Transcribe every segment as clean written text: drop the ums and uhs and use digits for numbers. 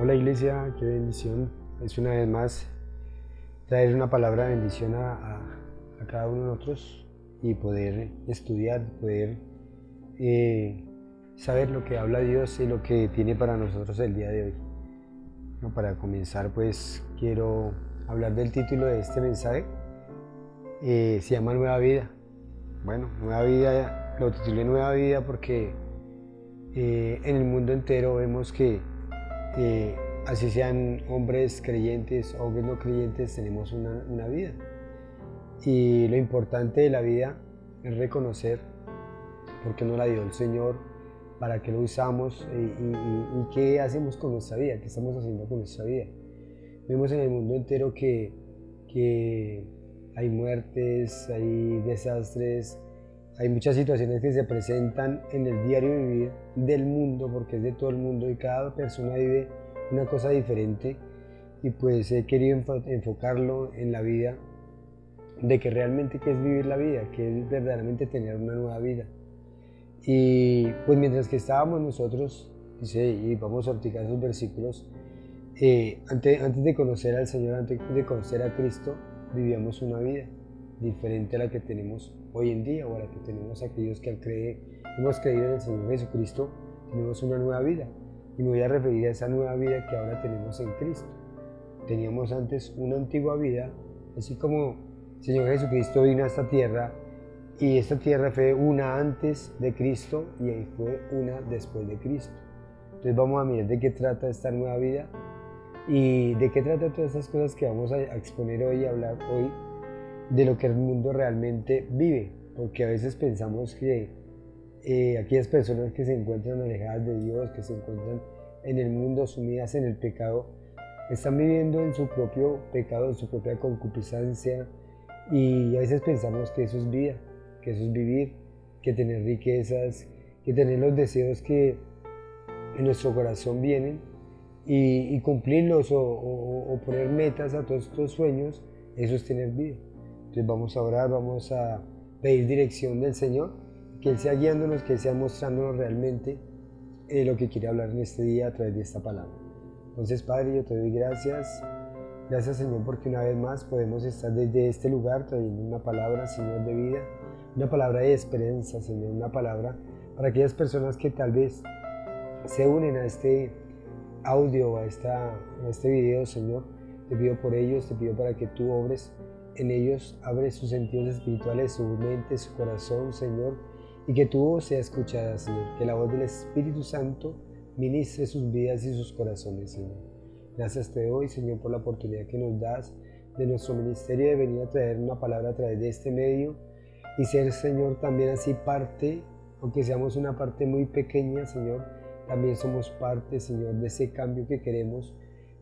Hola iglesia, qué bendición. Es una vez más traer una palabra de bendición a cada uno de nosotros y poder estudiar, poder eh, saber lo que habla Dios y lo que tiene para nosotros el día de hoy. Bueno, para comenzar pues quiero hablar del título de este mensaje. Se llama Nueva Vida. Bueno, Nueva Vida, lo titulé Nueva Vida porque en el mundo entero vemos que eh, así sean hombres creyentes, hombres no creyentes, tenemos una vida. Y lo importante de la vida es reconocer por qué nos la dio el Señor, para qué lo usamos y qué hacemos con nuestra vida, qué estamos haciendo con nuestra vida. Vemos en el mundo entero que hay muertes, hay desastres, hay muchas situaciones que se presentan en el diario vivir del mundo, porque es de todo el mundo y cada persona vive una cosa diferente. Y pues he querido enfocarlo en la vida, de que realmente qué es vivir la vida, que es verdaderamente tener una nueva vida. Y pues mientras que estábamos nosotros, dice, y vamos a practicar esos versículos, antes de conocer al Señor, antes de conocer a Cristo, vivíamos una vida diferente a la que tenemos hoy en día, o a la que tenemos aquellos que hemos creído en el Señor Jesucristo. Tenemos una nueva vida, y me voy a referir a esa nueva vida que ahora tenemos en Cristo. Teníamos antes una antigua vida, así como el Señor Jesucristo vino a esta tierra, y esta tierra fue una antes de Cristo y ahí fue una después de Cristo. Entonces vamos a mirar de qué trata esta nueva vida y de qué trata todas estas cosas que vamos a exponer hoy y hablar hoy, de lo que el mundo realmente vive, porque a veces pensamos que aquellas personas que se encuentran alejadas de Dios, que se encuentran en el mundo sumidas en el pecado, están viviendo en su propio pecado, en su propia concupiscencia, y a veces pensamos que eso es vida, que eso es vivir, que tener riquezas, que tener los deseos que en nuestro corazón vienen y cumplirlos o poner metas a todos estos sueños, eso es tener vida. Entonces vamos a orar, vamos a pedir dirección del Señor, que Él sea guiándonos, que Él sea mostrándonos realmente lo que quiere hablar en este día a través de esta palabra. Entonces Padre, yo te doy gracias. Gracias Señor porque una vez más podemos estar desde este lugar trayendo una palabra, Señor, de vida, una palabra de esperanza, Señor, una palabra para aquellas personas que tal vez se unen a este audio, a este video, Señor. Te pido por ellos, te pido para que tú obres en ellos, abre sus sentidos espirituales, su mente, su corazón, Señor, y que tu voz sea escuchada, Señor, que la voz del Espíritu Santo ministre sus vidas y sus corazones, Señor. Gracias te doy, Señor, por la oportunidad que nos das de nuestro ministerio de venir a traer una palabra a través de este medio y ser, Señor, también así parte, aunque seamos una parte muy pequeña, Señor, también somos parte, Señor, de ese cambio que queremos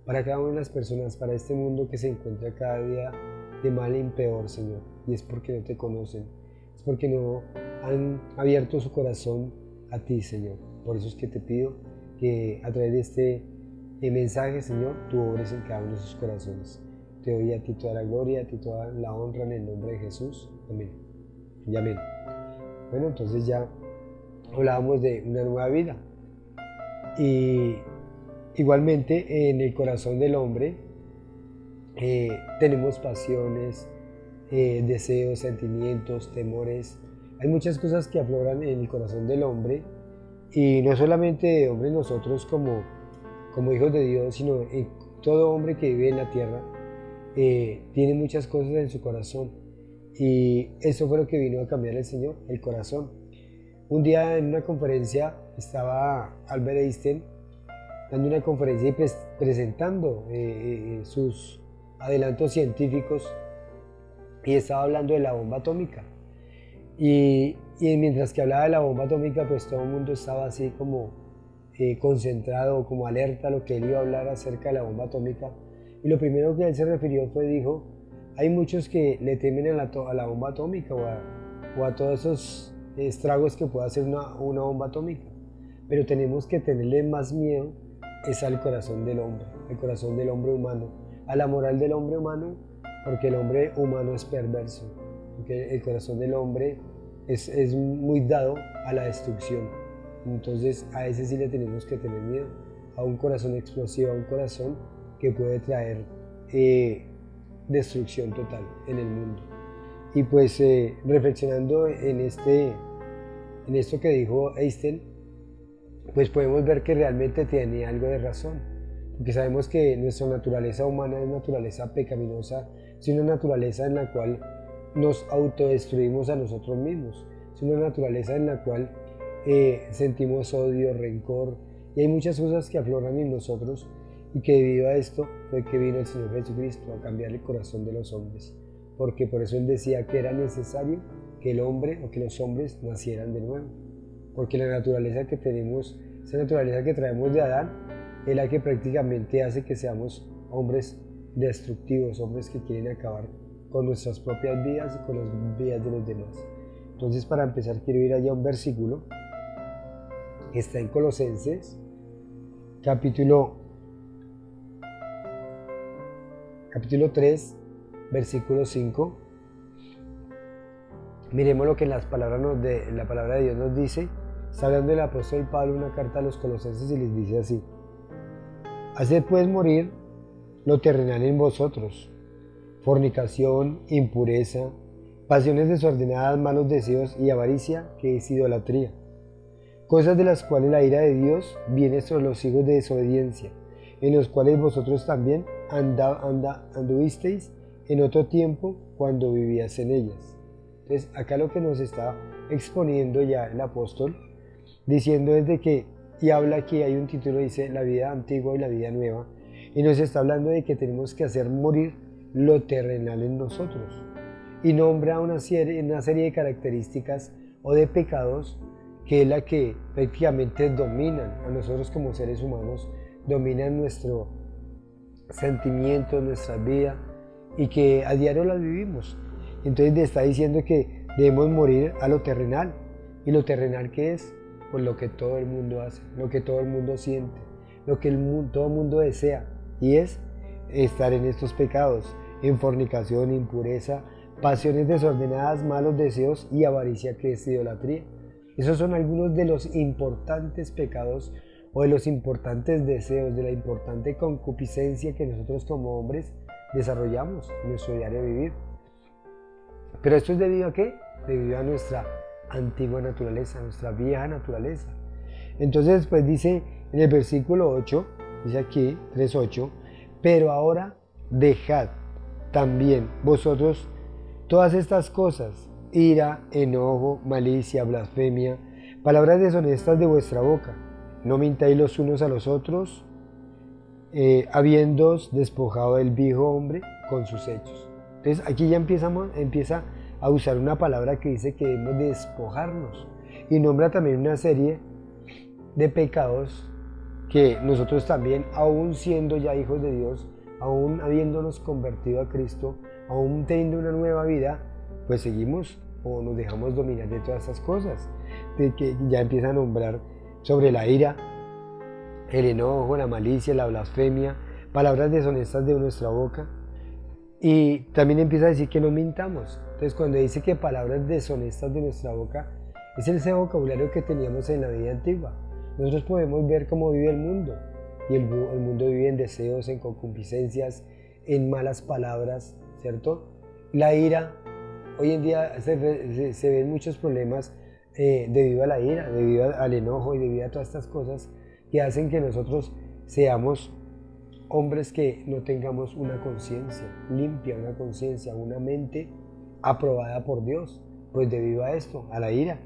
para cada una de las personas, para este mundo que se encuentra cada día de mal en peor, Señor. Y es porque no te conocen, es porque no han abierto su corazón a ti, Señor. Por eso es que te pido que a través de este mensaje, Señor, tú obres en cada uno de sus corazones. Te doy a ti toda la gloria, a ti toda la honra en el nombre de Jesús. Amén. Y amén. Bueno, entonces ya hablábamos de una nueva vida. Y igualmente en el corazón del hombre tenemos pasiones, deseos, sentimientos, temores. Hay muchas cosas que afloran en el corazón del hombre, y no solamente de hombres nosotros como hijos de Dios, sino todo hombre que vive en la tierra tiene muchas cosas en su corazón. Y eso fue lo que vino a cambiar el Señor, el corazón. Un día en una conferencia estaba Albert Einstein dando una conferencia y presentando sus adelantos científicos, y estaba hablando de la bomba atómica. Y mientras que hablaba de la bomba atómica, pues todo el mundo estaba así como concentrado, como alerta a lo que él iba a hablar acerca de la bomba atómica. Y lo primero que él se refirió dijo, hay muchos que le temen a la bomba atómica o a todos esos estragos que puede hacer una bomba atómica. Pero tenemos que tenerle más miedo es al corazón del hombre, el corazón del hombre humano, a la moral del hombre humano, porque el hombre humano es perverso, porque el corazón del hombre es muy dado a la destrucción. Entonces a ese sí le tenemos que tener miedo, a un corazón explosivo, a un corazón que puede traer destrucción total en el mundo. Y pues reflexionando en esto que dijo Einstein, pues podemos ver que realmente tiene algo de razón, porque sabemos que nuestra naturaleza humana es naturaleza pecaminosa, es una naturaleza en la cual nos autodestruimos a nosotros mismos, es una naturaleza en la cual sentimos odio, rencor, y hay muchas cosas que afloran en nosotros, y que debido a esto fue que vino el Señor Jesucristo a cambiar el corazón de los hombres, porque por eso Él decía que era necesario que el hombre o que los hombres nacieran de nuevo, porque la naturaleza que tenemos, esa naturaleza que traemos de Adán, es la que prácticamente hace que seamos hombres destructivos, hombres que quieren acabar con nuestras propias vidas y con las vidas de los demás. Entonces, para empezar, quiero ir allá a un versículo que está en Colosenses, capítulo 3, versículo 5. Miremos lo que la palabra de Dios nos dice. Está hablando el apóstol Pablo una carta a los colosenses y les dice así: haced pues morir lo terrenal en vosotros, fornicación, impureza, pasiones desordenadas, malos deseos y avaricia, que es idolatría, cosas de las cuales la ira de Dios viene sobre los hijos de desobediencia, en los cuales vosotros también anduvisteis en otro tiempo cuando vivías en ellas. Entonces, acá lo que nos está exponiendo ya el apóstol, diciendo desde que, y habla aquí, hay un título, dice la vida antigua y la vida nueva, y nos está hablando de que tenemos que hacer morir lo terrenal en nosotros, y nombra una serie de características o de pecados que es la que prácticamente dominan a nosotros como seres humanos, dominan nuestro sentimiento, nuestra vida, y que a diario las vivimos. Entonces le está diciendo que debemos morir a lo terrenal. ¿Y lo terrenal qué es? Pues lo que todo el mundo hace, lo que todo el mundo siente, lo que todo el mundo desea, y es estar en estos pecados, en fornicación, impureza, pasiones desordenadas, malos deseos y avaricia, que es idolatría. Esos son algunos de los importantes pecados o de los importantes deseos, de la importante concupiscencia que nosotros como hombres desarrollamos en nuestro diario vivir. Pero esto es debido a ¿qué? Debido a nuestra antigua naturaleza, nuestra vieja naturaleza. Entonces pues dice en el versículo 8, dice aquí 3:8, pero ahora dejad también vosotros todas estas cosas: ira, enojo, malicia, blasfemia, palabras deshonestas de vuestra boca. No mintáis los unos a los otros, habiéndoos despojado del viejo hombre con sus hechos. Entonces aquí ya empieza a usar una palabra que dice que debemos despojarnos, y nombra también una serie de pecados que nosotros también, aún siendo ya hijos de Dios, aún habiéndonos convertido a Cristo, aún teniendo una nueva vida, pues seguimos o nos dejamos dominar de todas esas cosas, de que ya empieza a nombrar sobre la ira, el enojo, la malicia, la blasfemia, palabras deshonestas de nuestra boca. Y también empieza a decir que no mintamos. Entonces, cuando dice que palabras deshonestas de nuestra boca, es ese vocabulario que teníamos en la vida antigua. Nosotros podemos ver cómo vive el mundo, y el mundo vive en deseos, en concupiscencias, en malas palabras, ¿cierto? La ira, hoy en día se ven muchos problemas debido a la ira, debido al enojo y debido a todas estas cosas que hacen que nosotros seamos hombres que no tengamos una conciencia limpia, una conciencia, una mente aprobada por Dios, pues debido a esto, a la ira,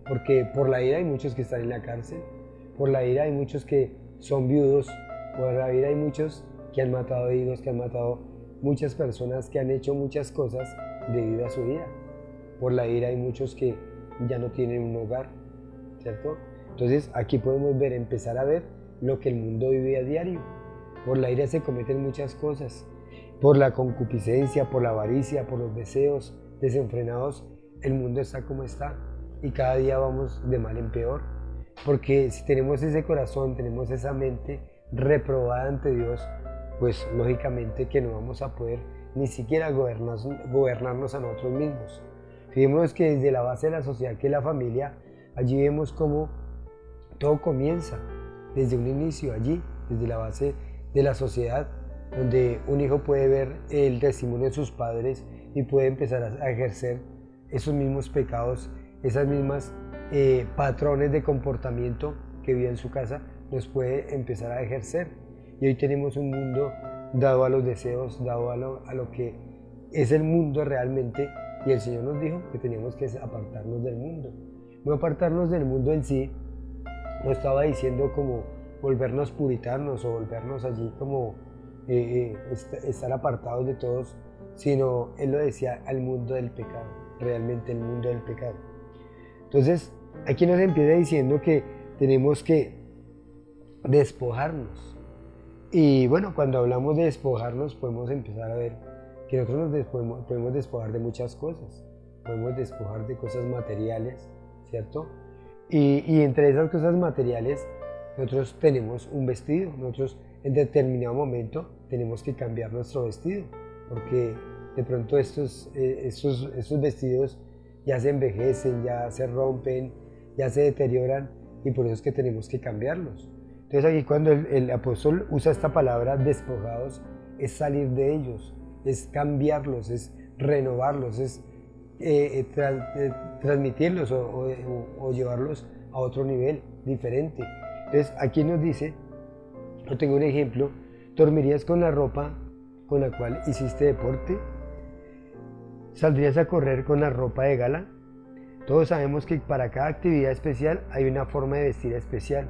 porque por la ira hay muchos que están en la cárcel, por la ira hay muchos que son viudos, por la ira hay muchos que han matado hijos, que han matado muchas personas, que han hecho muchas cosas debido a su ira. Por la ira hay muchos que ya no tienen un hogar, ¿cierto? Entonces aquí podemos empezar a ver lo que el mundo vive a diario. Por la ira se cometen muchas cosas, por la concupiscencia, por la avaricia, por los deseos desenfrenados, el mundo está como está, y cada día vamos de mal en peor, porque si tenemos ese corazón, tenemos esa mente reprobada ante Dios, pues lógicamente que no vamos a poder ni siquiera gobernarnos a nosotros mismos. Fijémonos que desde la base de la sociedad, que es la familia, allí vemos cómo todo comienza desde un inicio allí, desde la base de la sociedad, donde un hijo puede ver el testimonio de sus padres y puede empezar a ejercer esos mismos pecados, esas mismas patrones de comportamiento que vive en su casa, los puede empezar a ejercer. Y hoy tenemos un mundo dado a los deseos, dado a lo que es el mundo realmente, y el Señor nos dijo que teníamos que apartarnos del mundo. No apartarnos del mundo en sí, no estaba diciendo como volvernos puritanos o volvernos allí como estar apartados de todos, sino Él lo decía, al mundo del pecado, realmente el mundo del pecado. Entonces, aquí nos empieza diciendo que tenemos que despojarnos. Y bueno, cuando hablamos de despojarnos, podemos empezar a ver que nosotros podemos despojar de muchas cosas. Podemos despojar de cosas materiales, ¿cierto? Y entre esas cosas materiales, nosotros tenemos un vestido. Nosotros en determinado momento tenemos que cambiar nuestro vestido, porque de pronto estos vestidos ya se envejecen, ya se rompen, ya se deterioran, y por eso es que tenemos que cambiarlos. Entonces aquí cuando el apóstol usa esta palabra despojados, es salir de ellos, es cambiarlos, es renovarlos, es transmitirlos o llevarlos a otro nivel diferente. Entonces aquí nos dice, yo tengo un ejemplo: ¿dormirías con la ropa con la cual hiciste deporte? ¿Saldrías a correr con la ropa de gala? Todos sabemos que para cada actividad especial hay una forma de vestir especial.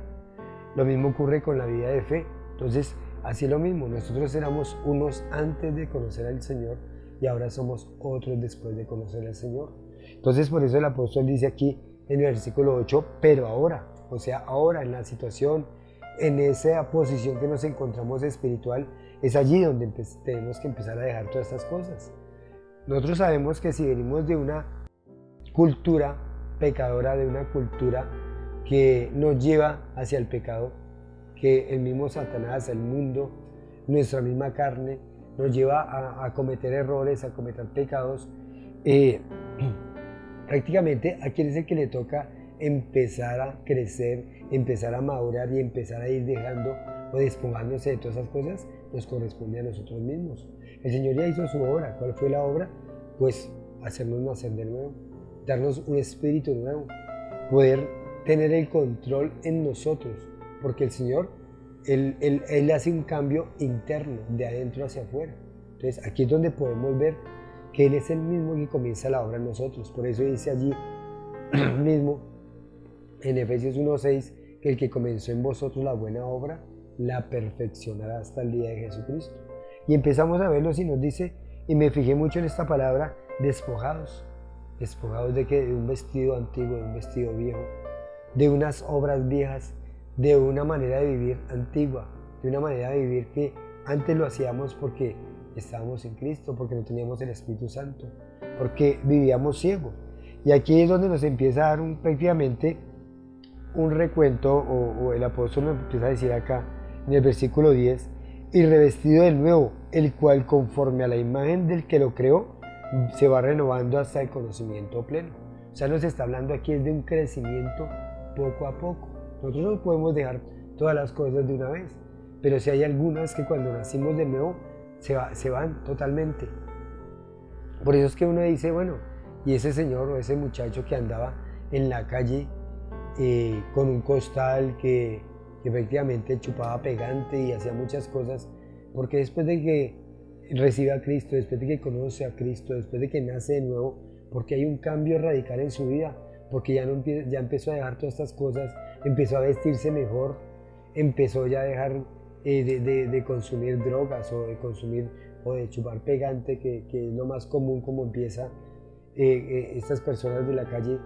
Lo mismo ocurre con la vida de fe. Entonces, así es lo mismo. Nosotros éramos unos antes de conocer al Señor y ahora somos otros después de conocer al Señor. Entonces, por eso el apóstol dice aquí en el versículo 8, pero ahora, o sea, ahora en la situación, en esa posición que nos encontramos espiritual, es allí donde tenemos que empezar a dejar todas estas cosas. Nosotros sabemos que si venimos de una cultura pecadora, de una cultura que nos lleva hacia el pecado, que el mismo Satanás, el mundo, nuestra misma carne, nos lleva a cometer errores, a cometer pecados, prácticamente a quien es el que le toca empezar a crecer, empezar a madurar y empezar a ir dejando o despojándose de todas esas cosas, nos corresponde a nosotros mismos. El Señor ya hizo su obra. ¿Cuál fue la obra? Pues hacernos nacer de nuevo, darnos un espíritu nuevo, poder tener el control en nosotros, porque el Señor, Él hace un cambio interno, de adentro hacia afuera. Entonces aquí es donde podemos ver que Él es el mismo que comienza la obra en nosotros. Por eso dice allí mismo en Efesios 1:6 que el que comenzó en vosotros la buena obra la perfeccionará hasta el día de Jesucristo. Y empezamos a verlo, y nos dice, y me fijé mucho en esta palabra, despojados. ¿Despojados de qué? De un vestido antiguo, de un vestido viejo, de unas obras viejas, de una manera de vivir antigua, de una manera de vivir que antes lo hacíamos porque estábamos en Cristo, porque no teníamos el Espíritu Santo, porque vivíamos ciegos. Y aquí es donde nos empieza a dar prácticamente un recuento, o el apóstol nos empieza a decir acá en el versículo 10, y revestido del nuevo, el cual conforme a la imagen del que lo creó, se va renovando hasta el conocimiento pleno. O sea, nos está hablando aquí de un crecimiento poco a poco. Nosotros no podemos dejar todas las cosas de una vez, pero si hay algunas que cuando nacimos de nuevo se van totalmente. Por eso es que uno dice, bueno, y ese señor o ese muchacho que andaba en la calle con un costal que efectivamente chupaba pegante y hacía muchas cosas, porque después de que recibe a Cristo, después de que conoce a Cristo, después de que nace de nuevo, porque hay un cambio radical en su vida, porque ya empezó a dejar todas estas cosas, empezó a vestirse mejor, empezó ya a dejar de consumir drogas o de consumir o de chupar pegante, que es lo más común como empieza estas personas de la calle.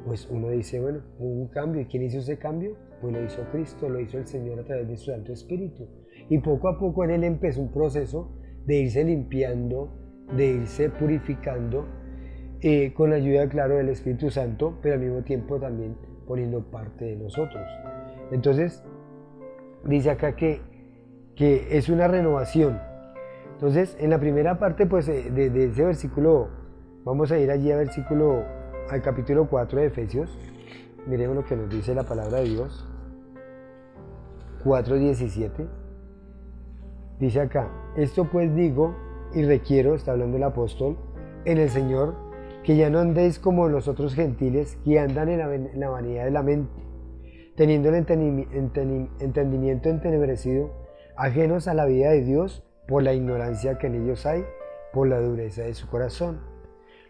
Pues uno dice, bueno, hubo un cambio. ¿Y quién hizo ese cambio? Pues lo hizo Cristo, lo hizo el Señor a través de su Santo Espíritu. Y poco a poco en Él empezó un proceso de irse limpiando, de irse purificando, con la ayuda, claro, del Espíritu Santo, pero al mismo tiempo también poniendo parte de nosotros. Entonces, dice acá que es una renovación. Entonces, en la primera parte, pues, de ese versículo, vamos a ir allí al capítulo 4 de Efesios. Miremos lo que nos dice la palabra de Dios. 4:17, dice acá: esto pues digo y requiero, está hablando el apóstol, en el Señor, que ya no andéis como los otros gentiles que andan en la vanidad de la mente, teniendo el entendimiento entenebrecido, ajenos a la vida de Dios por la ignorancia que en ellos hay, por la dureza de su corazón,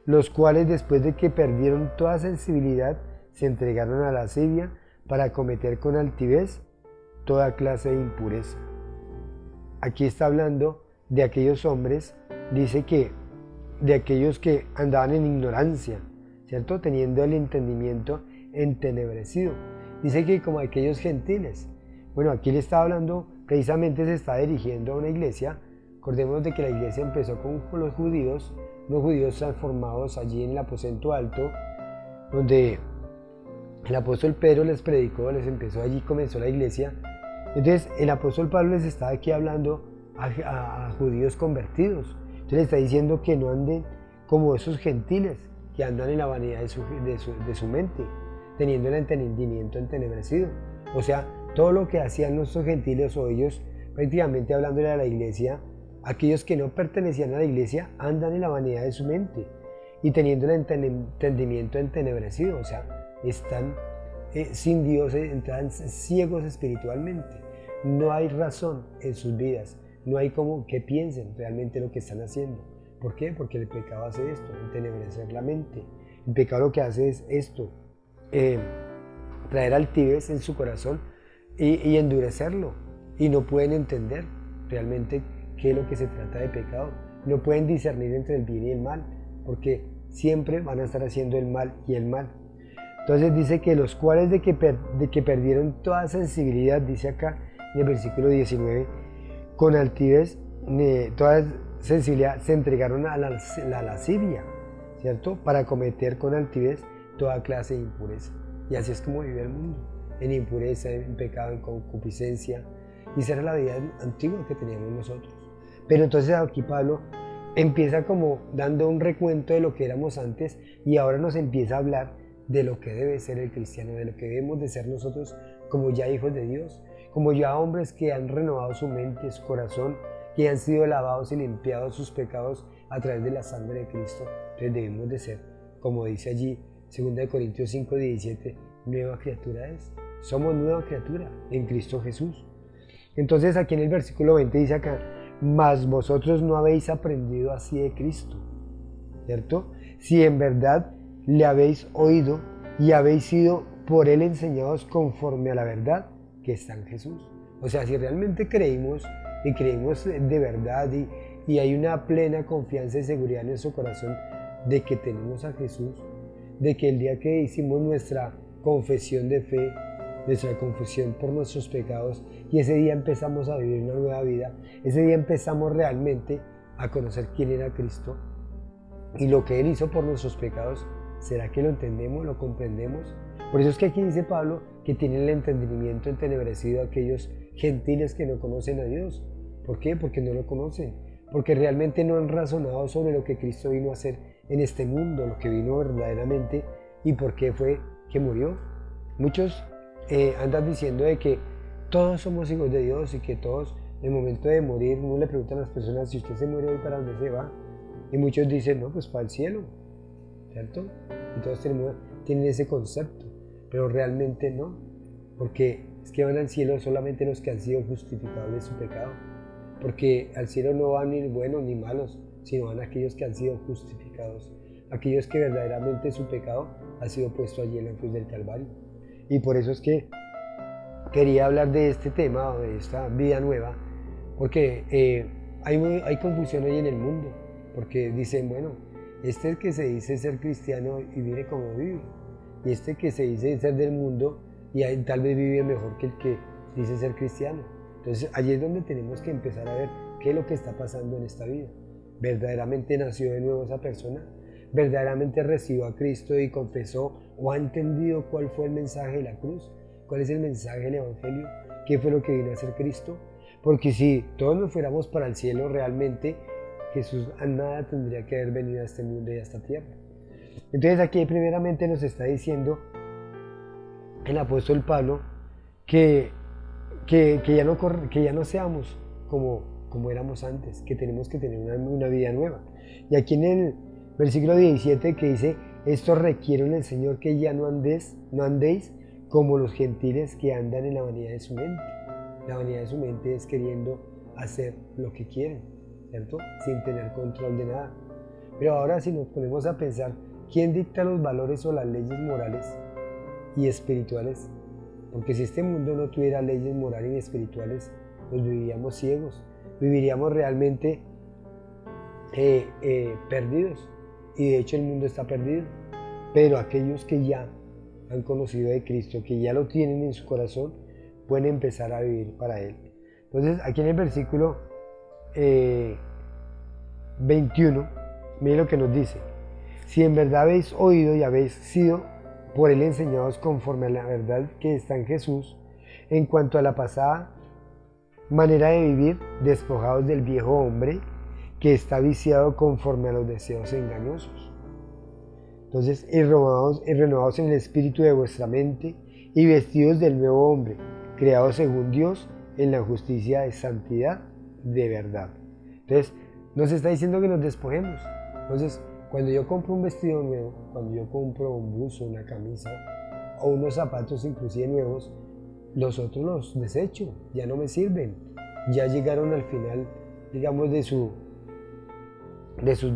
los cuales después de que perdieron toda sensibilidad, se entregaron a la lascivia para cometer con altivez toda clase de impureza. Aquí está hablando de aquellos hombres, dice que de aquellos que andaban en ignorancia, ¿cierto? Teniendo el entendimiento entenebrecido. Dice que como aquellos gentiles. Bueno, aquí le está hablando, precisamente se está dirigiendo a una iglesia. Acordemos de que la iglesia empezó con los judíos transformados allí en el aposento alto, donde el apóstol Pedro les predicó, allí comenzó la iglesia. Entonces el apóstol Pablo les está aquí hablando a judíos convertidos. Entonces le está diciendo que no anden como esos gentiles que andan en la vanidad de su mente, teniendo el entendimiento entenebrecido. O sea, todo lo que hacían nuestros gentiles o ellos, prácticamente hablándole a la iglesia, aquellos que no pertenecían a la iglesia andan en la vanidad de su mente y teniendo el entendimiento entenebrecido. O sea, están sin Dios, están ciegos espiritualmente. No hay razón en sus vidas. No hay como que piensen realmente lo que están haciendo. ¿Por qué? Porque el pecado hace esto, entenebrecer la mente. El pecado lo que hace es esto, traer altivez en su corazón y endurecerlo. Y no pueden entender realmente qué es lo que se trata de pecado. No pueden discernir entre el bien y el mal, porque siempre van a estar haciendo el mal y el mal. Entonces dice que los cuales de que perdieron toda sensibilidad, dice acá en el versículo 19, con altivez, toda sensibilidad, se entregaron a la lascivia, ¿cierto? Para cometer con altivez toda clase de impureza. Y así es como vive el mundo, en impureza, en pecado, en concupiscencia. Y esa era la vida antigua que teníamos nosotros. Pero entonces aquí Pablo empieza como dando un recuento de lo que éramos antes y ahora nos empieza a hablar de lo que debe ser el cristiano, de lo que debemos de ser nosotros como ya hijos de Dios, como ya hombres que han renovado su mente, su corazón, que han sido lavados y limpiados sus pecados a través de la sangre de Cristo. Entonces debemos de ser, como dice allí 2 Corintios 5:17, nueva criatura es. Somos nueva criatura en Cristo Jesús. Entonces aquí en el versículo 20 dice acá: mas vosotros no habéis aprendido así de Cristo, ¿cierto? Si en verdad le habéis oído y habéis sido por él enseñados conforme a la verdad que está en Jesús. O sea, si realmente creímos y creímos de verdad y hay una plena confianza y seguridad en nuestro corazón de que tenemos a Jesús, de que el día que hicimos nuestra confesión de fe, nuestra confesión por nuestros pecados, y ese día empezamos a vivir una nueva vida, ese día empezamos realmente a conocer quién era Cristo y lo que Él hizo por nuestros pecados. ¿Será que lo entendemos, lo comprendemos? Por eso es que aquí dice Pablo que tienen el entendimiento entenebrecido a aquellos gentiles que no conocen a Dios. ¿Por qué? Porque no lo conocen, porque realmente no han razonado sobre lo que Cristo vino a hacer en este mundo, lo que vino verdaderamente y por qué fue que murió. Muchos andan diciendo de que todos somos hijos de Dios y que todos, en el momento de morir, uno le pregunta a las personas: si usted se muere hoy, ¿para dónde se va? Y muchos dicen: no, pues para el cielo, ¿cierto? Y todos tienen ese concepto, pero realmente no, porque es que van al cielo solamente los que han sido justificados de su pecado, porque al cielo no van ni buenos ni malos, sino van aquellos que han sido justificados, aquellos que verdaderamente su pecado ha sido puesto allí en la cruz del Calvario. Y por eso es que quería hablar de este tema, de esta vida nueva, porque hay confusión hoy en el mundo, porque dicen: bueno, este que se dice ser cristiano y vive como vive, y este que se dice ser del mundo y tal vez vive mejor que el que dice ser cristiano. Entonces allí es donde tenemos que empezar a ver qué es lo que está pasando en esta vida. ¿Verdaderamente nació de nuevo esa persona? ¿Verdaderamente recibió a Cristo y confesó o ha entendido cuál fue el mensaje de la cruz? ¿Cuál es el mensaje del Evangelio? ¿Qué fue lo que vino a hacer Cristo? Porque si todos nos fuéramos para el cielo, realmente Jesús a nada tendría que haber venido a este mundo y a esta tierra. Entonces aquí primeramente nos está diciendo el apóstol Pablo que que ya no seamos como éramos antes, que tenemos que tener una vida nueva. Y aquí en el versículo 17 que dice, esto requiere en el Señor que ya no andéis como los gentiles que andan en la vanidad de su mente. La vanidad de su mente es queriendo hacer lo que quieren, ¿cierto? Sin tener control de nada. Pero ahora si nos ponemos a pensar, ¿quién dicta los valores o las leyes morales y espirituales? Porque si este mundo no tuviera leyes morales y espirituales, pues viviríamos ciegos, viviríamos realmente perdidos. Y de hecho el mundo está perdido. Pero aquellos que ya han conocido de Cristo, que ya lo tienen en su corazón, pueden empezar a vivir para Él. Entonces aquí en el versículo 21, mire lo que nos dice. Si en verdad habéis oído y habéis sido por Él enseñados conforme a la verdad que está en Jesús, en cuanto a la pasada manera de vivir, despojados del viejo hombre que está viciado conforme a los deseos engañosos. Entonces, y renovados en el espíritu de vuestra mente y vestidos del nuevo hombre, creados según Dios en la justicia de santidad de verdad. Entonces, nos está diciendo que nos despojemos. Entonces, cuando yo compro un vestido nuevo, cuando yo compro un buzo, una camisa o unos zapatos inclusive nuevos, los otros los desecho, ya no me sirven, ya llegaron al final, digamos, de sus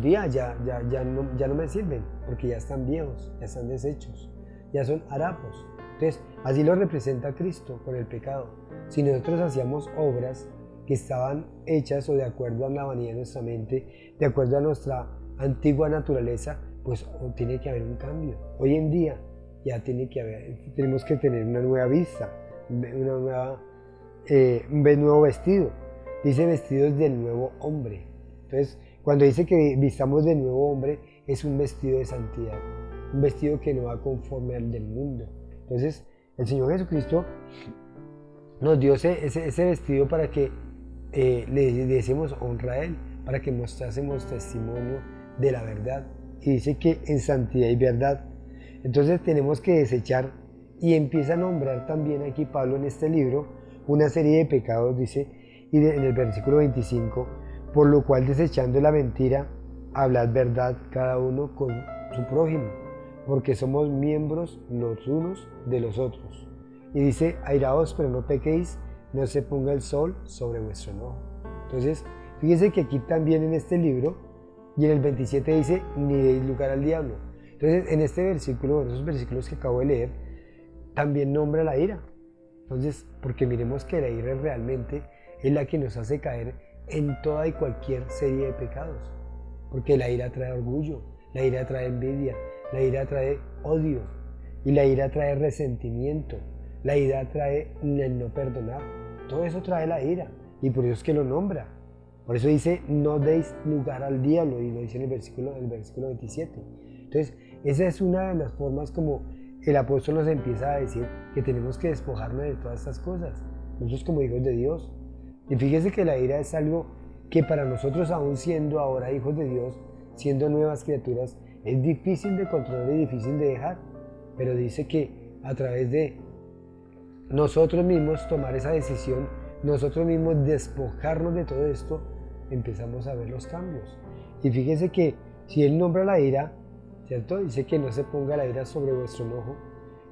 días, ya no me sirven, porque ya están viejos, ya están deshechos, ya son harapos. Entonces, así lo representa Cristo con el pecado. Si nosotros hacíamos obras que estaban hechas o de acuerdo a la vanidad de nuestra mente, de acuerdo a nuestra antigua naturaleza, pues tiene que haber un cambio. Hoy en día ya tenemos que tener una nueva vista, un nuevo vestido. Dice vestidos del nuevo hombre. Entonces, cuando dice que vistamos de nuevo hombre, es un vestido de santidad, un vestido que no va conforme al del mundo. Entonces, el Señor Jesucristo nos dio ese vestido para que le diésemos honra a Él, para que mostrásemos testimonio de la verdad. Y dice que en santidad y verdad. Entonces tenemos que desechar, y empieza a nombrar también aquí Pablo en este libro una serie de pecados, dice, y en el versículo 25, por lo cual desechando la mentira, hablad verdad cada uno con su prójimo, porque somos miembros los unos de los otros. Y dice, airaos pero no pequéis, no se ponga el sol sobre vuestro enojo. Entonces, fíjense que aquí también en este libro, y en el 27 dice, ni deis lugar al diablo. Entonces, en este versículo, en esos versículos que acabo de leer, también nombra la ira. Entonces, porque miremos que la ira realmente es la que nos hace caer en toda y cualquier serie de pecados. Porque la ira trae orgullo, la ira trae envidia, la ira trae odio, y la ira trae resentimiento, la ira trae el no perdonar. Todo eso trae la ira, y por eso es que lo nombra. Por eso dice, no deis lugar al diablo, y lo dice en el versículo 27. Entonces, esa es una de las formas como el apóstol nos empieza a decir que tenemos que despojarnos de todas estas cosas, nosotros como hijos de Dios. Y fíjese que la ira es algo que para nosotros, aún siendo ahora hijos de Dios, siendo nuevas criaturas, es difícil de controlar y difícil de dejar. Pero dice que a través de nosotros mismos tomar esa decisión, nosotros mismos despojarnos de todo esto, empezamos a ver los cambios. Y fíjese que si Él nombra la ira, ¿cierto? Dice que no se ponga la ira sobre vuestro enojo,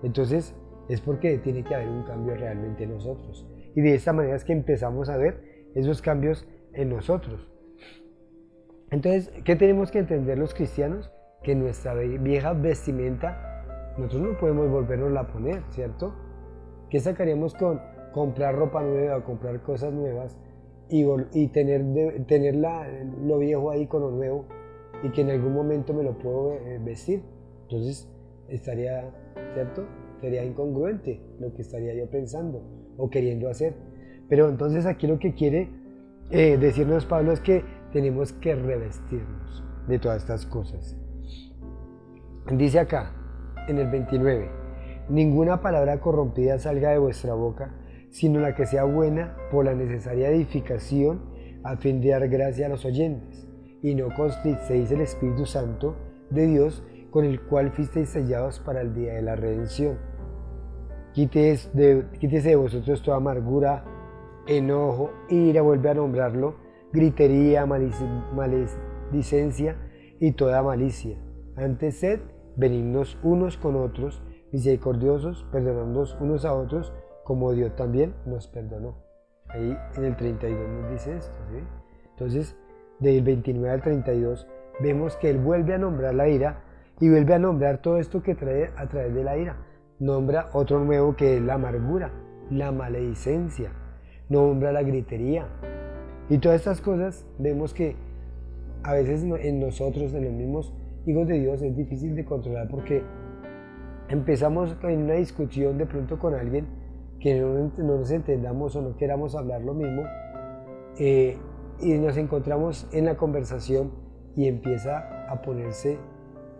entonces es porque tiene que haber un cambio realmente en nosotros. Y de esta manera es que empezamos a ver esos cambios en nosotros. Entonces, ¿qué tenemos que entender los cristianos? Que nuestra vieja vestimenta, nosotros no podemos volvernos a poner, ¿cierto? ¿Qué sacaríamos con comprar ropa nueva, comprar cosas nuevas y tener lo viejo ahí con lo nuevo, y que en algún momento me lo puedo vestir? Entonces estaría, ¿cierto? Sería incongruente lo que estaría yo pensando o queriendo hacer. Pero entonces aquí lo que quiere decirnos Pablo es que tenemos que revestirnos de todas estas cosas. Dice acá, en el 29, ninguna palabra corrompida salga de vuestra boca, sino la que sea buena por la necesaria edificación, a fin de dar gracia a los oyentes. Y no contristéis el Espíritu Santo de Dios, con el cual fuisteis sellados para el día de la redención. Quítese de vosotros toda amargura, enojo, ira, vuelve a nombrarlo, gritería, maledicencia y toda malicia. Antes sed benignos unos con otros, misericordiosos, perdonándonos unos a otros, como Dios también nos perdonó. Ahí en el 32 nos dice esto, ¿sí? Entonces, del 29 al 32, vemos que Él vuelve a nombrar la ira y vuelve a nombrar todo esto que trae a través de la ira. Nombra otro nuevo que es la amargura, la maledicencia, nombra la gritería. Y todas estas cosas vemos que a veces en nosotros, en los mismos hijos de Dios, es difícil de controlar porque empezamos en una discusión de pronto con alguien que no nos entendamos o no queramos hablar lo mismo, y nos encontramos en la conversación y empieza a ponerse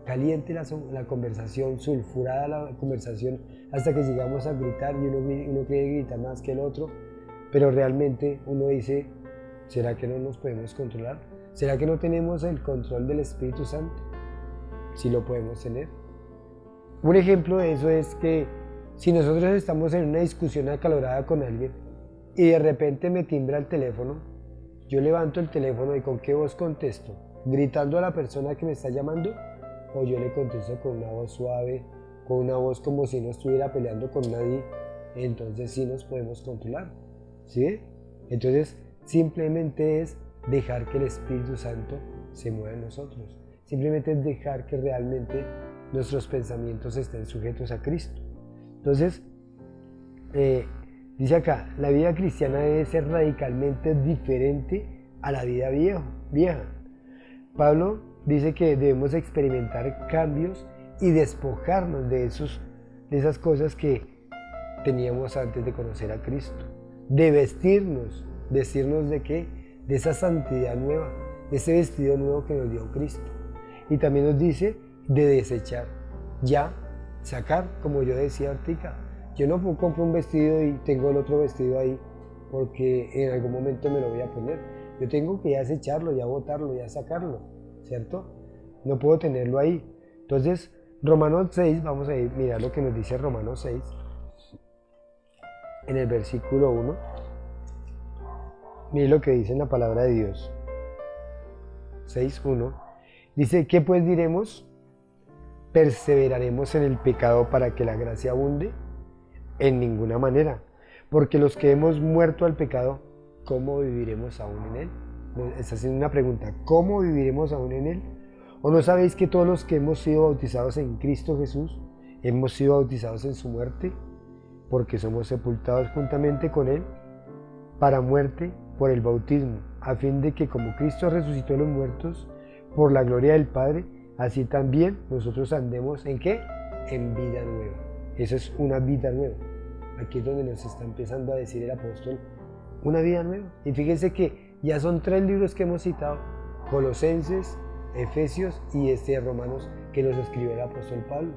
caliente la conversación, sulfurada la conversación, hasta que llegamos a gritar y uno quiere gritar más que el otro, pero realmente uno dice, ¿será que no nos podemos controlar? ¿Será que no tenemos el control del Espíritu Santo? Sí lo podemos tener. Un ejemplo de eso es que si nosotros estamos en una discusión acalorada con alguien y de repente me timbra el teléfono, yo levanto el teléfono y ¿con qué voz contesto? ¿Gritando a la persona que me está llamando? ¿O yo le contesto con una voz suave, con una voz como si no estuviera peleando con nadie? Entonces sí nos podemos controlar, ¿sí? Entonces simplemente es dejar que el Espíritu Santo se mueva en nosotros. Simplemente es dejar que realmente nuestros pensamientos estén sujetos a Cristo. Entonces, dice acá, la vida cristiana debe ser radicalmente diferente a la vida vieja. Pablo dice que debemos experimentar cambios y despojarnos de esas cosas que teníamos antes de conocer a Cristo. De vestirnos ¿de qué? De esa santidad nueva, de ese vestido nuevo que nos dio Cristo. Y también nos dice de desechar, ya, sacar, como yo decía ahorita. Yo no compro un vestido y tengo el otro vestido ahí porque en algún momento me lo voy a poner. Yo tengo que ya desecharlo, ya botarlo, ya sacarlo, ¿cierto? No puedo tenerlo ahí. Entonces, Romanos 6, vamos a mirar lo que nos dice Romanos 6, en el versículo 1. Mire lo que dice en la palabra de Dios. 6:1. Dice, ¿qué pues diremos? ¿Perseveraremos en el pecado para que la gracia abunde? En ninguna manera, porque los que hemos muerto al pecado, ¿cómo viviremos aún en él? Está haciendo una pregunta, ¿cómo viviremos aún en él? ¿O no sabéis que todos los que hemos sido bautizados en Cristo Jesús, hemos sido bautizados en su muerte? Porque somos sepultados juntamente con él para muerte por el bautismo, a fin de que como Cristo resucitó de los muertos por la gloria del Padre, así también nosotros andemos ¿en qué? En vida nueva. Eso es una vida nueva. Aquí es donde nos está empezando a decir el apóstol, una vida nueva. Y fíjense que ya son 3 libros que hemos citado, Colosenses, Efesios y de Romanos, que nos escribió el apóstol Pablo.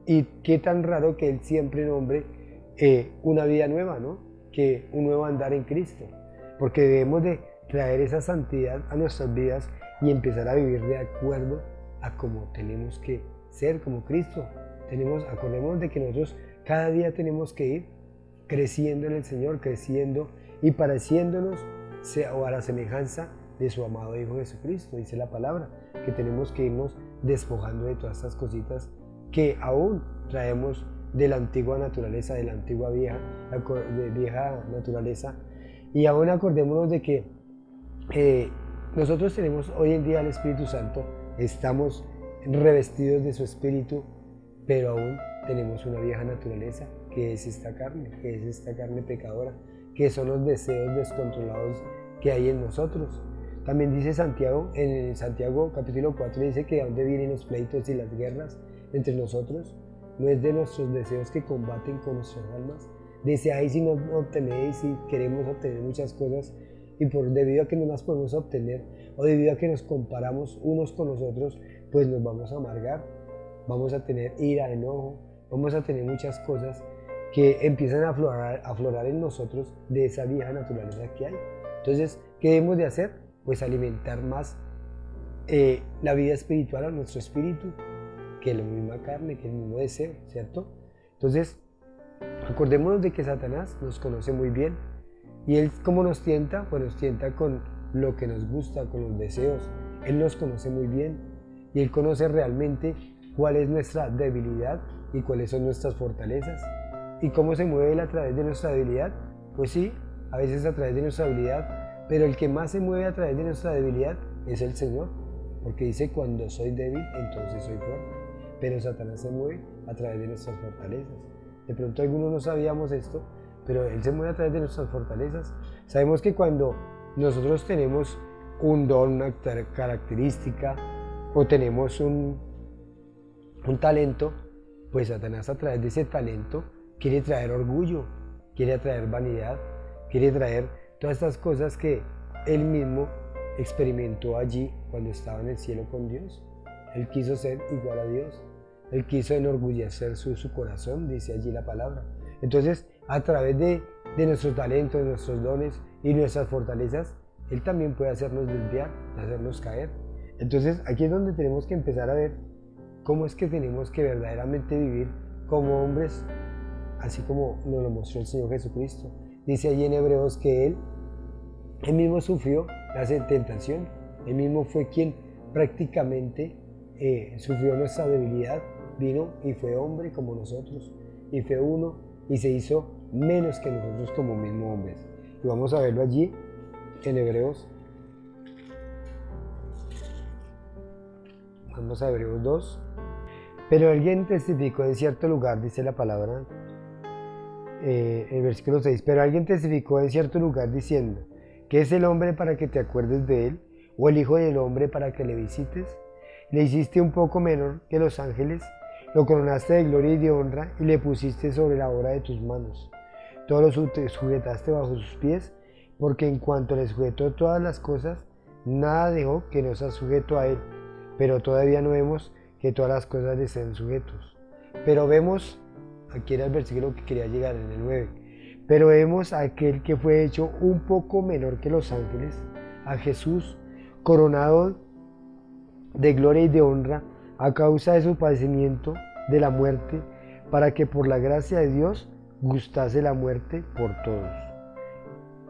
Y qué tan raro que él siempre nombre una vida nueva, ¿no? Que un nuevo andar en Cristo. Porque debemos de traer esa santidad a nuestras vidas y empezar a vivir de acuerdo a cómo tenemos que ser como Cristo. Acordémonos de que nosotros cada día tenemos que ir creciendo en el Señor, creciendo y pareciéndonos a la semejanza de su amado Hijo Jesucristo. Dice la palabra que tenemos que irnos despojando de todas estas cositas que aún traemos de la antigua naturaleza, de la antigua vieja naturaleza. Y aún acordémonos de que nosotros tenemos hoy en día el Espíritu Santo, estamos revestidos de su Espíritu, pero aún tenemos una vieja naturaleza, que es esta carne pecadora, que son los deseos descontrolados que hay en nosotros. También dice Santiago, en Santiago capítulo 4, dice que de dónde vienen los pleitos y las guerras entre nosotros, no es de nuestros deseos que combaten con nuestras almas. Dice, ahí si no obtenéis y queremos obtener muchas cosas, y debido a que no las podemos obtener, o debido a que nos comparamos unos con los otros, pues nos vamos a amargar, vamos a tener ira, enojo, vamos a tener muchas cosas que empiezan a aflorar en nosotros de esa vieja naturaleza que hay. Entonces, ¿qué debemos de hacer? Pues alimentar más la vida espiritual a nuestro espíritu, que la misma carne, que el mismo deseo, ¿cierto? Entonces, acordémonos de que Satanás nos conoce muy bien, ¿Y Él cómo nos tienta? Pues nos tienta con lo que nos gusta, con los deseos. Él nos conoce muy bien y Él conoce realmente cuál es nuestra debilidad y cuáles son nuestras fortalezas. ¿Y cómo se mueve Él a través de nuestra debilidad? Pues sí, a veces a través de nuestra debilidad, pero el que más se mueve a través de nuestra debilidad es el Señor, porque dice, cuando soy débil, entonces soy fuerte. Pero Satanás se mueve a través de nuestras fortalezas. De pronto algunos no sabíamos esto, pero Él se mueve a través de nuestras fortalezas. Sabemos que cuando nosotros tenemos un don, una característica, o tenemos un talento, pues Satanás a través de ese talento quiere traer orgullo, quiere traer vanidad, quiere traer todas estas cosas que Él mismo experimentó allí cuando estaba en el cielo con Dios. Él quiso ser igual a Dios, Él quiso enorgullecer su corazón, dice allí la palabra. Entonces, a través de nuestros talentos, de nuestros dones y nuestras fortalezas, Él también puede hacernos desviar, hacernos caer. Entonces, aquí es donde tenemos que empezar a ver cómo es que tenemos que verdaderamente vivir como hombres, así como nos lo mostró el Señor Jesucristo. Dice allí en Hebreos que Él mismo sufrió la tentación, Él mismo fue quien prácticamente sufrió nuestra debilidad, vino y fue hombre como nosotros, y fue uno y se hizo menos que nosotros como mismos hombres. Y vamos a verlo allí en Hebreos. Vamos a Hebreos 2. Pero alguien testificó en cierto lugar, dice la palabra, el versículo 6, pero alguien testificó en cierto lugar diciendo, ¿qué es el hombre para que te acuerdes de él? ¿O el hijo del hombre para que le visites? Le hiciste un poco menor que los ángeles, lo coronaste de gloria y de honra y le pusiste sobre la obra de tus manos. Todo lo sujetaste bajo sus pies, porque en cuanto le sujetó todas las cosas, nada dejó que no sea sujeto a él. Pero todavía no vemos que todas las cosas le sean sujetos. Pero vemos, aquí era el versículo que quería llegar en el 9, pero vemos a aquel que fue hecho un poco menor que los ángeles, a Jesús, coronado de gloria y de honra a causa de su padecimiento de la muerte, para que por la gracia de Dios gustase la muerte por todos.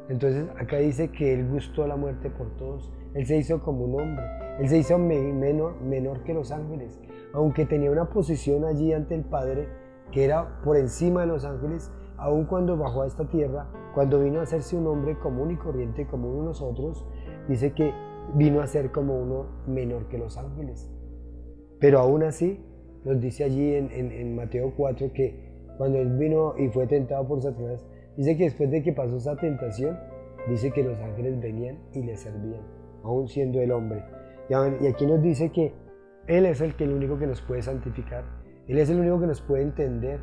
Entonces acá dice que Él gustó la muerte por todos. Él se hizo como un hombre, Él se hizo menor que los ángeles, aunque tenía una posición allí ante el Padre que era por encima de los ángeles. Aun cuando bajó a esta tierra, cuando vino a hacerse un hombre común y corriente como uno de nosotros, dice que vino a ser como uno menor que los ángeles. Pero aún así, nos dice allí en Mateo 4 que cuando Él vino y fue tentado por Satanás, dice que después de que pasó esa tentación, dice que los ángeles venían y le servían, aún siendo el hombre. Y aquí nos dice que Él es el único que nos puede santificar, Él es el único que nos puede entender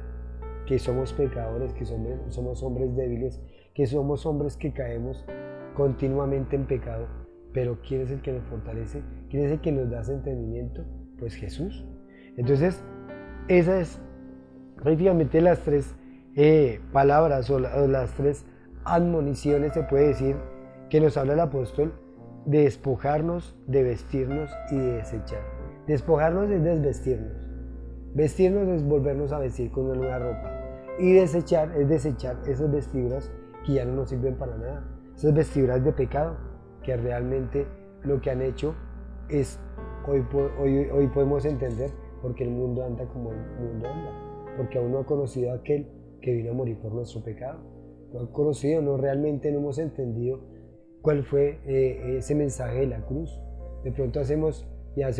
que somos pecadores, que somos hombres débiles, que somos hombres que caemos continuamente en pecado. Pero ¿quién es el que nos fortalece? ¿Quién es el que nos da ese entendimiento? Pues Jesús. Entonces, esas es prácticamente las tres palabras o las tres admoniciones, se puede decir, que nos habla el apóstol, de despojarnos, de vestirnos y de desechar. Despojarnos es desvestirnos. Vestirnos es volvernos a vestir con una nueva ropa. Y desechar es desechar esas vestiduras que ya no nos sirven para nada. Esas vestiduras de pecado que realmente lo que han hecho es, hoy podemos entender por qué el mundo anda como el mundo anda. Porque aún no ha conocido a aquel que vino a morir por nuestro pecado. No ha conocido, realmente no hemos entendido cuál fue ese mensaje de la cruz. De pronto hace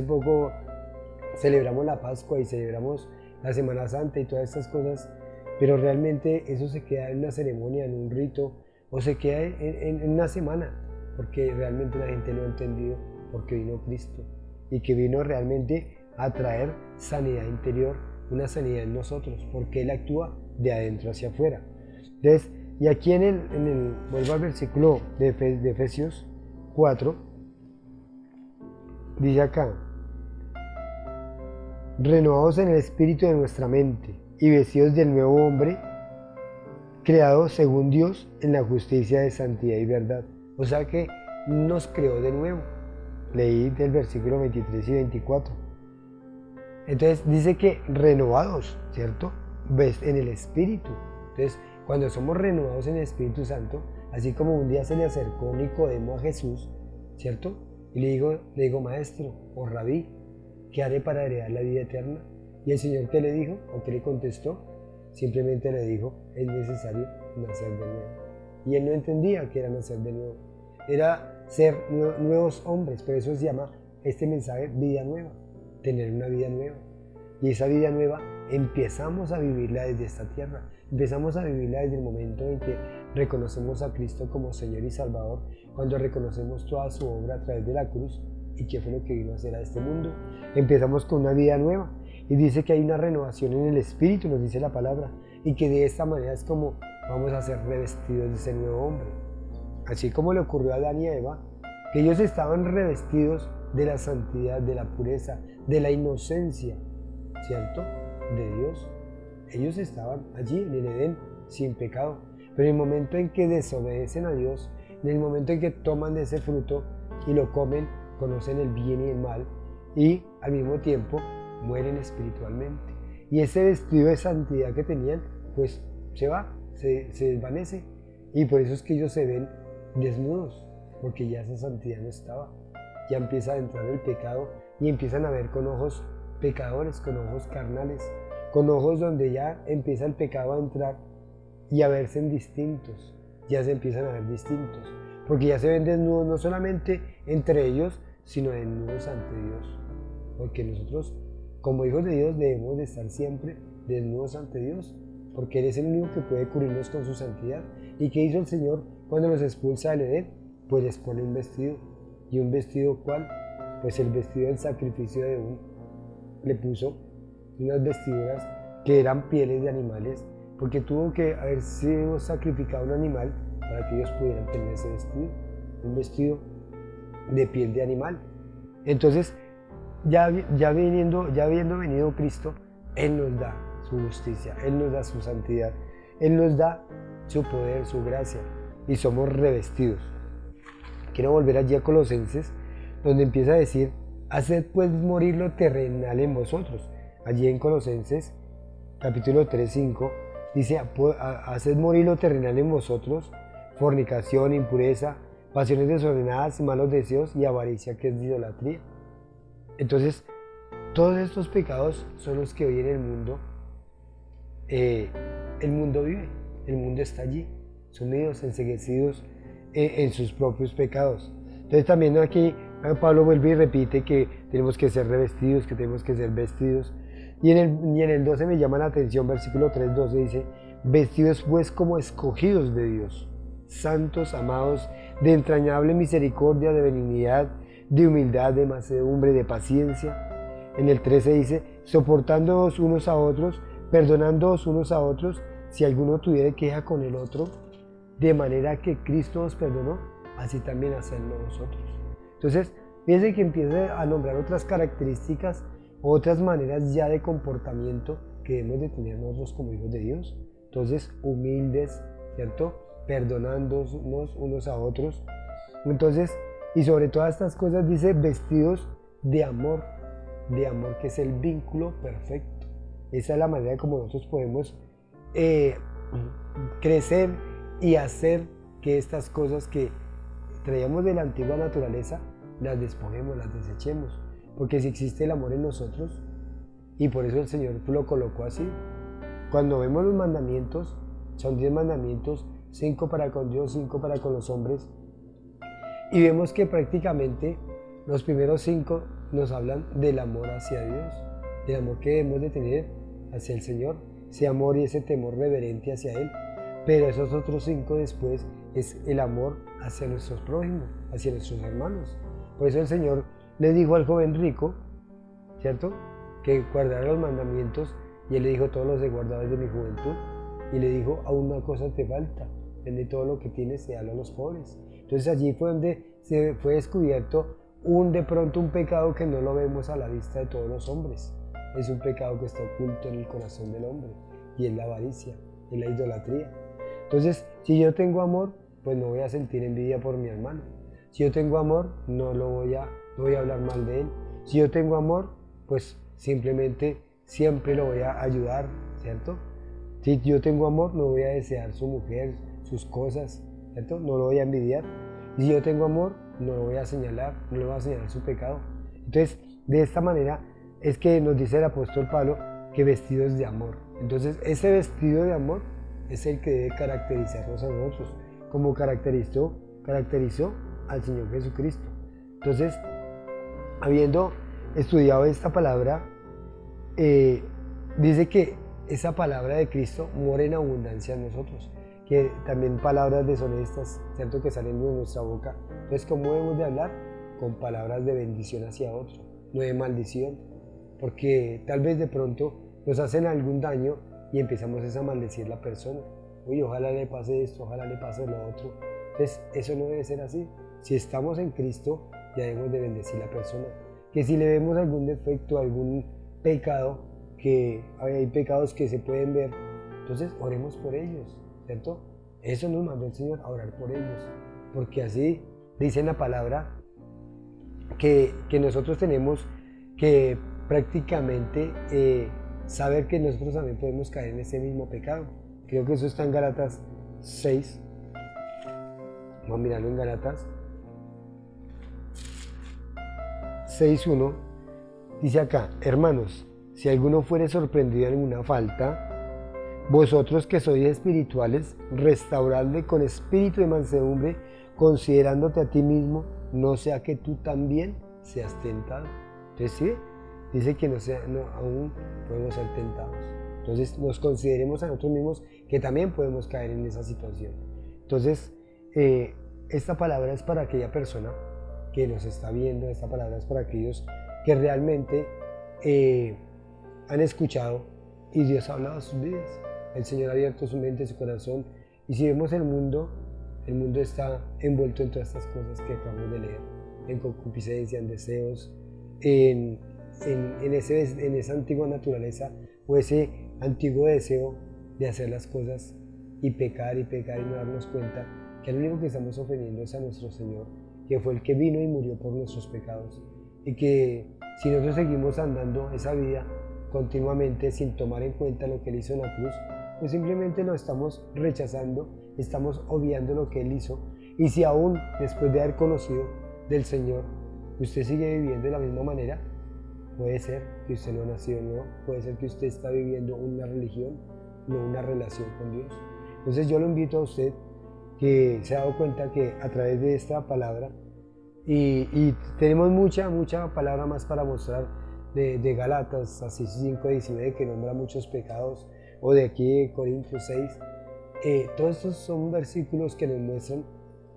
poco celebramos la Pascua y celebramos la Semana Santa y todas estas cosas, pero realmente eso se queda en una ceremonia, en un rito, o se queda en una semana, porque realmente la gente no ha entendido por qué vino Cristo y que vino realmente a traer sanidad interior, una sanidad en nosotros, porque Él actúa de adentro hacia afuera. Entonces, y aquí vuelvo al versículo de Efesios 4, dice acá, renovados en el espíritu de nuestra mente y vestidos del nuevo hombre, creado según Dios en la justicia de santidad y verdad. O sea que nos creó de nuevo. Leí del versículo 23 y 24. Entonces dice que renovados, ¿cierto? En el espíritu. Entonces, cuando somos renovados en el Espíritu Santo, Así como un día se le acercó Nicodemo a Jesús, ¿cierto? Y le dijo, maestro o rabí, ¿qué haré para heredar la vida eterna? Y el Señor, ¿qué le dijo o qué le contestó? Simplemente le dijo, es necesario nacer de nuevo. Y él no entendía que era nacer de nuevo. Era ser nuevos hombres, por eso se llama este mensaje vida nueva, tener una vida nueva. Y esa vida nueva empezamos a vivirla desde esta tierra, empezamos a vivirla desde el momento en que reconocemos a Cristo como Señor y Salvador, cuando reconocemos toda su obra a través de la cruz y qué fue lo que vino a hacer a este mundo. Empezamos con una vida nueva y dice que hay una renovación en el espíritu, nos dice la palabra, y que de esta manera es como vamos a ser revestidos de ese nuevo hombre. Así como le ocurrió a Adán y a Eva, que ellos estaban revestidos de la santidad, de la pureza, de la inocencia, ¿cierto? De Dios. Ellos estaban allí en el Edén sin pecado, pero en el momento en que desobedecen a Dios, en el momento en que toman de ese fruto y lo comen, conocen el bien y el mal y al mismo tiempo mueren espiritualmente. Y ese vestido de santidad que tenían, pues se va, se desvanece. Y por eso es que ellos se ven desnudos, porque ya esa santidad no estaba. Ya empieza a entrar el pecado y empiezan a ver con ojos pecadores, con ojos carnales, con ojos donde ya empieza el pecado a entrar y a verse en distintos. Ya se empiezan a ver distintos, porque ya se ven desnudos no solamente entre ellos, sino desnudos ante Dios. Porque nosotros, como hijos de Dios, debemos de estar siempre desnudos ante Dios, porque Él es el único que puede cubrirnos con su santidad. ¿Y qué hizo el Señor cuando los expulsa del Edén? Pues les pone un vestido. ¿Y un vestido cuál? Pues el vestido del sacrificio de le puso unas vestiduras que eran pieles de animales, porque tuvo que haber sido sacrificado un animal para que ellos pudieran tener ese vestido, un vestido de piel de animal. Entonces, ya habiendo venido Cristo, Él nos da su justicia, Él nos da su santidad, Él nos da su poder, su gracia, y somos revestidos. Quiero volver allí a Colosenses, donde empieza a decir, haced pues morir lo terrenal en vosotros. Allí en Colosenses, capítulo 3, 5, dice, haced morir lo terrenal en vosotros, fornicación, impureza, pasiones desordenadas, malos deseos y avaricia, que es idolatría. Entonces, todos estos pecados son los que hoy en el mundo vive, el mundo está allí, sumidos, enceguecidos en sus propios pecados. Entonces también aquí Pablo vuelve y repite que tenemos que ser revestidos, que tenemos que ser vestidos. Y en el 12 me llama la atención, versículo 3, 12 dice, vestidos pues como escogidos de Dios, santos, amados, de entrañable misericordia, de benignidad, de humildad, de mansedumbre, de paciencia. En el 13 dice, soportándoos unos a otros, perdonándoos unos a otros, si alguno tuviera queja con el otro, de manera que Cristo os perdonó, así también hacedlo vosotros. Entonces, fíjense que empieza a nombrar otras características, otras maneras ya de comportamiento que debemos de tener nosotros como hijos de Dios. Entonces, humildes, ¿cierto? Perdonándonos unos a otros. Entonces, y sobre todas estas cosas dice vestidos de amor que es el vínculo perfecto. Esa es la manera como nosotros podemos crecer y hacer que estas cosas que traíamos de la antigua naturaleza las despojemos, las desechemos, porque si existe el amor en nosotros, y por eso el Señor lo colocó así. Cuando vemos los mandamientos, son 10 mandamientos, 5 para con Dios, 5 para con los hombres, y vemos que prácticamente los primeros 5 nos hablan del amor hacia Dios, del amor que debemos de tener hacia el Señor, ese amor y ese temor reverente hacia Él. Pero esos otros 5 después es el amor hacia nuestros prójimos, hacia nuestros hermanos. Por eso el Señor le dijo al joven rico, ¿cierto?, que guardara los mandamientos, y él le dijo, todos los he guardado desde mi juventud. Y le dijo, aún una cosa te falta, vende todo lo que tienes y dalo a los pobres. Entonces allí fue donde se fue descubierto de pronto un pecado que no lo vemos a la vista de todos los hombres. Es un pecado que está oculto en el corazón del hombre, y es la avaricia, es la idolatría. Entonces, si yo tengo amor, pues no voy a sentir envidia por mi hermano. Si yo tengo amor, no voy a hablar mal de él. Si yo tengo amor, pues simplemente siempre lo voy a ayudar, ¿cierto? Si yo tengo amor, no voy a desear su mujer, sus cosas, ¿cierto? No lo voy a envidiar. Y si yo tengo amor, no lo voy a señalar, no le voy a señalar su pecado. Entonces, de esta manera es que nos dice el apóstol Pablo que vestidos de amor. Entonces, ese vestido de amor es el que debe caracterizarnos a nosotros, como caracterizó al Señor Jesucristo. Entonces, habiendo estudiado esta palabra, dice que esa palabra de Cristo mora en abundancia en nosotros, que también palabras deshonestas, ¿cierto?, que salen de nuestra boca. Entonces, ¿cómo debemos de hablar? Con palabras de bendición hacia otro, no de maldición, porque tal vez de pronto nos hacen algún daño y empezamos a maldecir a la persona. Uy, ojalá le pase esto, ojalá le pase lo otro. Entonces, eso no debe ser así. Si estamos en Cristo, ya debemos de bendecir a la persona. Que si le vemos algún defecto, algún pecado, que hay pecados que se pueden ver, entonces oremos por ellos, ¿cierto? Eso nos mandó el Señor, a orar por ellos, porque así dice en la palabra que nosotros tenemos que prácticamente saber que nosotros también podemos caer en ese mismo pecado. Creo que eso está en Gálatas 6. Vamos a mirarlo en Gálatas 6:1. Dice acá: hermanos, si alguno fuere sorprendido en alguna falta, vosotros que sois espirituales, restauradle con espíritu de mansedumbre, considerándote a ti mismo, no sea que tú también seas tentado. Entonces, ¿sí? Dice que aún podemos ser tentados. Entonces, nos consideremos a nosotros mismos que también podemos caer en esa situación. Entonces, esta palabra es para aquella persona que nos está viendo, esta palabra es para aquellos que realmente han escuchado y Dios ha hablado a sus vidas. El Señor ha abierto su mente, su corazón, y si vemos el mundo está envuelto en todas estas cosas que acabamos de leer, en concupiscencia, en deseos, en esa antigua naturaleza o ese antiguo deseo de hacer las cosas y pecar y no darnos cuenta que lo único que estamos ofendiendo es a nuestro Señor, que fue el que vino y murió por nuestros pecados, y que si nosotros seguimos andando esa vida continuamente sin tomar en cuenta lo que Él hizo en la cruz, pues simplemente lo estamos rechazando, estamos obviando lo que Él hizo. Y si aún después de haber conocido del Señor, usted sigue viviendo de la misma manera, puede ser que usted no ha nacido nuevo, puede ser que usted está viviendo una religión, no una relación con Dios. Entonces yo lo invito a usted que se ha dado cuenta que a través de esta palabra, y tenemos mucha palabra más para mostrar de Gálatas, así 5:19, que nombra muchos pecados, o de aquí de Corintios 6, todos estos son versículos que nos muestran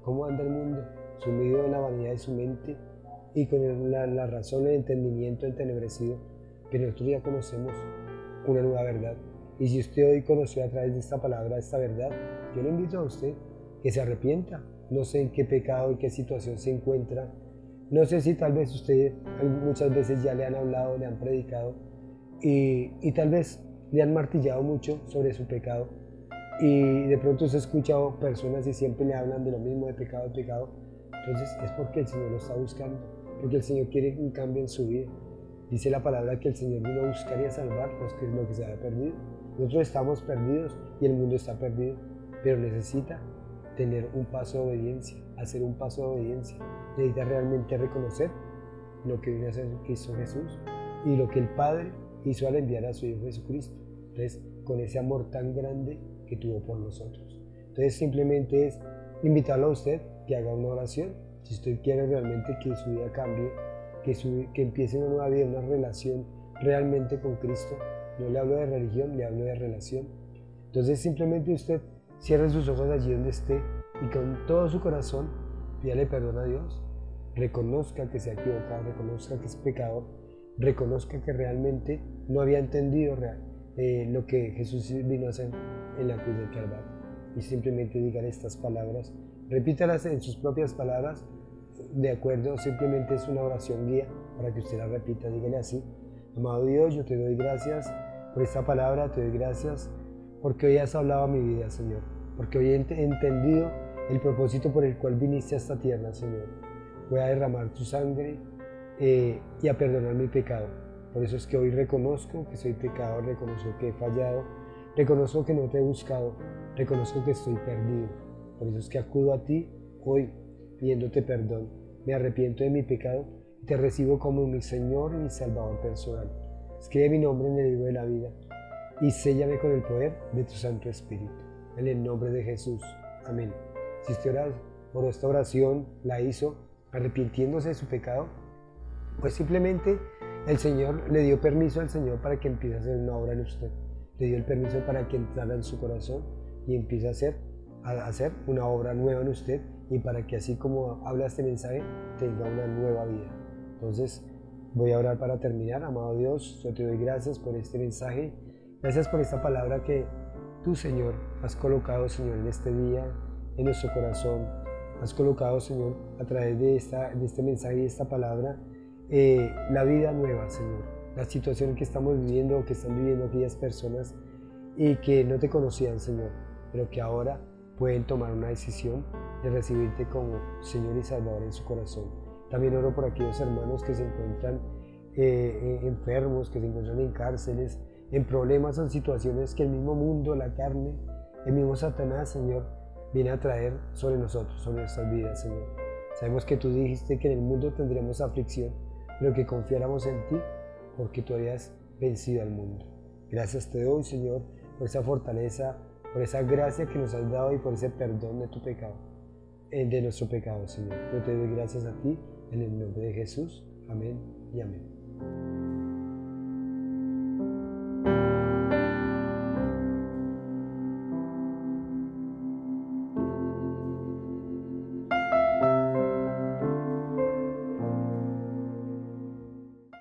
cómo anda el mundo, sumido en la vanidad de su mente y con la razón, el entendimiento entenebrecido, que nosotros ya conocemos una nueva verdad. Y si usted hoy conoció a través de esta palabra esta verdad, yo le invito a usted que se arrepienta. No sé en qué pecado y qué situación se encuentra. No sé si tal vez usted muchas veces ya le han hablado, le han predicado y tal vez le han martillado mucho sobre su pecado, y de pronto usted ha escuchado personas y siempre le hablan de lo mismo, de pecado, entonces es porque el Señor lo está buscando, porque el Señor quiere un cambio en su vida. Dice la palabra que el Señor vino a buscar y a salvar lo que se había perdido. Nosotros estamos perdidos y el mundo está perdido, pero necesita tener un paso de obediencia, hacer un paso de obediencia. Necesita realmente reconocer lo que vino a hacer Cristo Jesús y lo que el Padre hizo al enviar a su Hijo Jesucristo. Entonces, con ese amor tan grande que tuvo por nosotros. Entonces, simplemente es invitarlo a usted que haga una oración. Si usted quiere realmente que su vida cambie, que empiece una nueva vida, una relación realmente con Cristo. No le hablo de religión, le hablo de relación. Entonces, simplemente usted cierre sus ojos allí donde esté y con todo su corazón pídale perdón a Dios. Reconozca que se ha equivocado, reconozca que es pecador, reconozca que realmente no había entendido lo que Jesús vino a hacer en la cruz del Calvario. Y simplemente digan estas palabras, repítalas en sus propias palabras, de acuerdo, simplemente es una oración guía para que usted la repita. Dígale así: amado Dios, yo te doy gracias por esta palabra, te doy gracias porque hoy has hablado a mi vida, Señor, porque hoy he entendido el propósito por el cual viniste a esta tierra, Señor. Voy a derramar tu sangre y a perdonar mi pecado. Por eso es que hoy reconozco que soy pecador, reconozco que he fallado, reconozco que no te he buscado, reconozco que estoy perdido. Por eso es que acudo a ti hoy pidiéndote perdón. Me arrepiento de mi pecado y te recibo como mi Señor y mi Salvador personal. Escribe mi nombre en el libro de la vida y séllame con el poder de tu Santo Espíritu. En el nombre de Jesús. Amén. Si usted oró esta oración, la hizo arrepintiéndose de su pecado, pues simplemente el Señor le dio permiso al Señor para que empiece a hacer una obra en usted. Le dio el permiso para que entrara en su corazón y empiece a hacer una obra nueva en usted, y para que así como habla este mensaje tenga una nueva vida. Entonces voy a orar para terminar. Amado Dios, yo te doy gracias por este mensaje, gracias por esta palabra que tú, Señor, has colocado, Señor, en este día, en nuestro corazón. Has colocado, Señor, a través de este mensaje y esta palabra, la vida nueva, Señor. La situación que estamos viviendo, que están viviendo aquellas personas y que no te conocían, Señor, pero que ahora pueden tomar una decisión de recibirte como Señor y Salvador en su corazón. También oro por aquellos hermanos que se encuentran enfermos, que se encuentran en cárceles, en problemas o en situaciones que el mismo mundo, la carne, el mismo Satanás, Señor, viene a traer sobre nosotros, sobre nuestras vidas, Señor. Sabemos que tú dijiste que en el mundo tendremos aflicción, pero que confiáramos en ti porque tú habías vencido al mundo. Gracias te doy, Señor, por esa fortaleza, por esa gracia que nos has dado y por ese perdón de tu pecado, de nuestro pecado, Señor. Yo te doy gracias a ti en el nombre de Jesús. Amén y amén.